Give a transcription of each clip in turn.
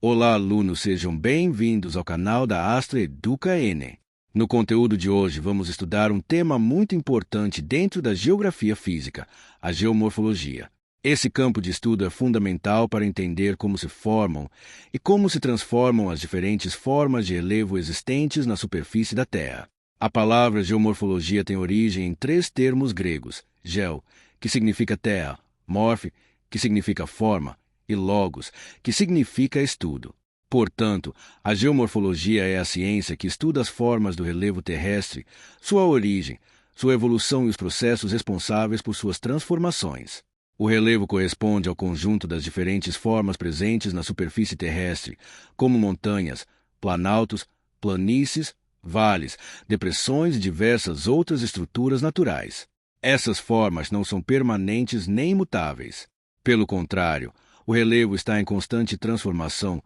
Olá, alunos, sejam bem-vindos ao canal da Astra Educa Enem. No conteúdo de hoje, vamos estudar um tema muito importante dentro da geografia física, a geomorfologia. Esse campo de estudo é fundamental para entender como se formam e como se transformam as diferentes formas de relevo existentes na superfície da Terra. A palavra geomorfologia tem origem em três termos gregos: geo, que significa terra, morfe, que significa forma, e logos, que significa estudo. Portanto, a geomorfologia é a ciência que estuda as formas do relevo terrestre, sua origem, sua evolução e os processos responsáveis por suas transformações. O relevo corresponde ao conjunto das diferentes formas presentes na superfície terrestre, como montanhas, planaltos, planícies, vales, depressões e diversas outras estruturas naturais. Essas formas não são permanentes nem imutáveis. Pelo contrário, o relevo está em constante transformação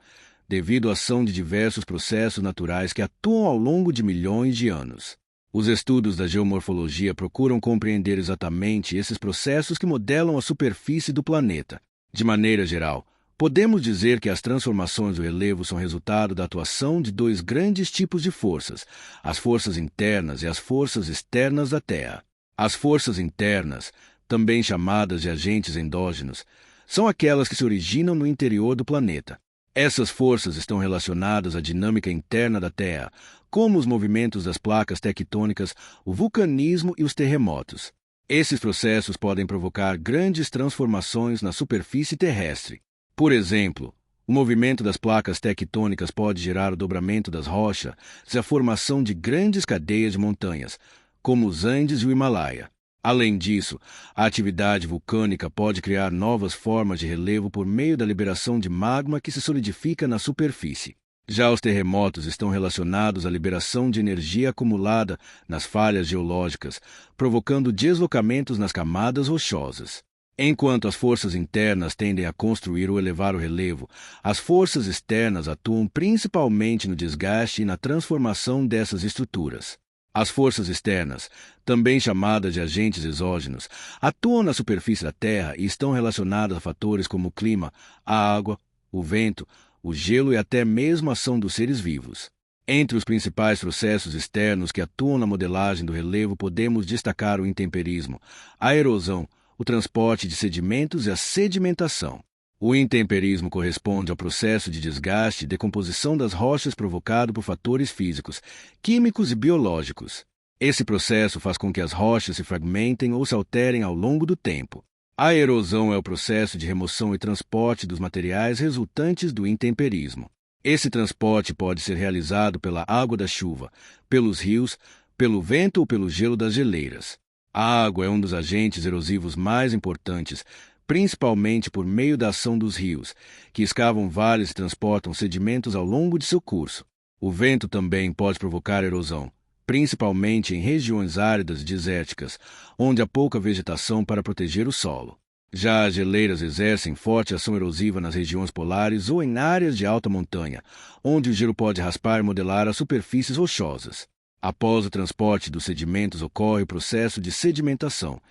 devido à ação de diversos processos naturais que atuam ao longo de milhões de anos. Os estudos da geomorfologia procuram compreender exatamente esses processos que modelam a superfície do planeta. De maneira geral, podemos dizer que as transformações do relevo são resultado da atuação de dois grandes tipos de forças: as forças internas e as forças externas da Terra. As forças internas, também chamadas de agentes endógenos, são aquelas que se originam no interior do planeta. Essas forças estão relacionadas à dinâmica interna da Terra, como os movimentos das placas tectônicas, o vulcanismo e os terremotos. Esses processos podem provocar grandes transformações na superfície terrestre. Por exemplo, o movimento das placas tectônicas pode gerar o dobramento das rochas e a formação de grandes cadeias de montanhas, como os Andes e o Himalaia. Além disso, a atividade vulcânica pode criar novas formas de relevo por meio da liberação de magma que se solidifica na superfície. Já os terremotos estão relacionados à liberação de energia acumulada nas falhas geológicas, provocando deslocamentos nas camadas rochosas. Enquanto as forças internas tendem a construir ou elevar o relevo, as forças externas atuam principalmente no desgaste e na transformação dessas estruturas. As forças externas, também chamadas de agentes exógenos, atuam na superfície da Terra e estão relacionadas a fatores como o clima, a água, o vento, o gelo e até mesmo a ação dos seres vivos. Entre os principais processos externos que atuam na modelagem do relevo podemos destacar o intemperismo, a erosão, o transporte de sedimentos e a sedimentação. O intemperismo corresponde ao processo de desgaste e decomposição das rochas provocado por fatores físicos, químicos e biológicos. Esse processo faz com que as rochas se fragmentem ou se alterem ao longo do tempo. A erosão é o processo de remoção e transporte dos materiais resultantes do intemperismo. Esse transporte pode ser realizado pela água da chuva, pelos rios, pelo vento ou pelo gelo das geleiras. A água é um dos agentes erosivos mais importantes, principalmente por meio da ação dos rios, que escavam vales e transportam sedimentos ao longo de seu curso. O vento também pode provocar erosão, principalmente em regiões áridas e desérticas, onde há pouca vegetação para proteger o solo. Já as geleiras exercem forte ação erosiva nas regiões polares ou em áreas de alta montanha, onde o gelo pode raspar e modelar as superfícies rochosas. Após o transporte dos sedimentos ocorre o processo de sedimentação,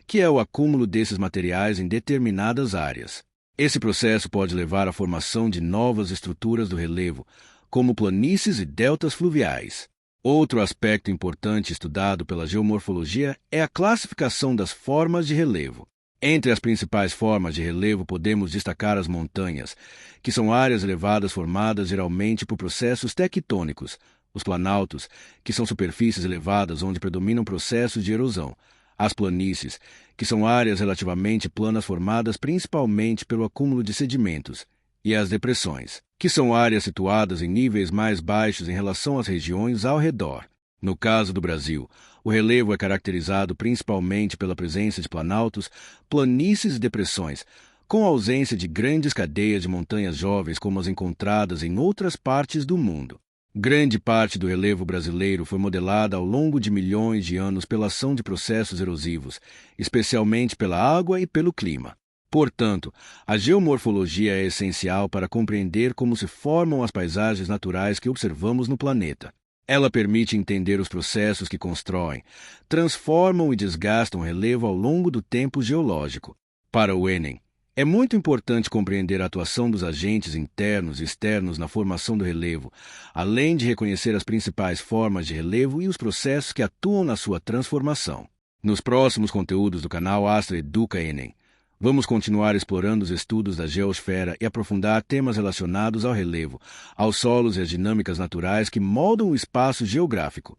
que é o acúmulo desses materiais em determinadas áreas. Esse processo pode levar à formação de novas estruturas do relevo, como planícies e deltas fluviais. Outro aspecto importante estudado pela geomorfologia é a classificação das formas de relevo. Entre as principais formas de relevo podemos destacar as montanhas, que são áreas elevadas formadas geralmente por processos tectônicos, os planaltos, que são superfícies elevadas onde predominam processos de erosão, as planícies, que são áreas relativamente planas formadas principalmente pelo acúmulo de sedimentos, e as depressões, que são áreas situadas em níveis mais baixos em relação às regiões ao redor. No caso do Brasil, o relevo é caracterizado principalmente pela presença de planaltos, planícies e depressões, com a ausência de grandes cadeias de montanhas jovens como as encontradas em outras partes do mundo. Grande parte do relevo brasileiro foi modelada ao longo de milhões de anos pela ação de processos erosivos, especialmente pela água e pelo clima. Portanto, a geomorfologia é essencial para compreender como se formam as paisagens naturais que observamos no planeta. Ela permite entender os processos que constroem, transformam e desgastam o relevo ao longo do tempo geológico. Para o Enem, É muito importante compreender a atuação dos agentes internos e externos na formação do relevo, além de reconhecer as principais formas de relevo e os processos que atuam na sua transformação. Nos próximos conteúdos do canal Astra Educa Enem, vamos continuar explorando os estudos da geosfera e aprofundar temas relacionados ao relevo, aos solos e às dinâmicas naturais que moldam o espaço geográfico.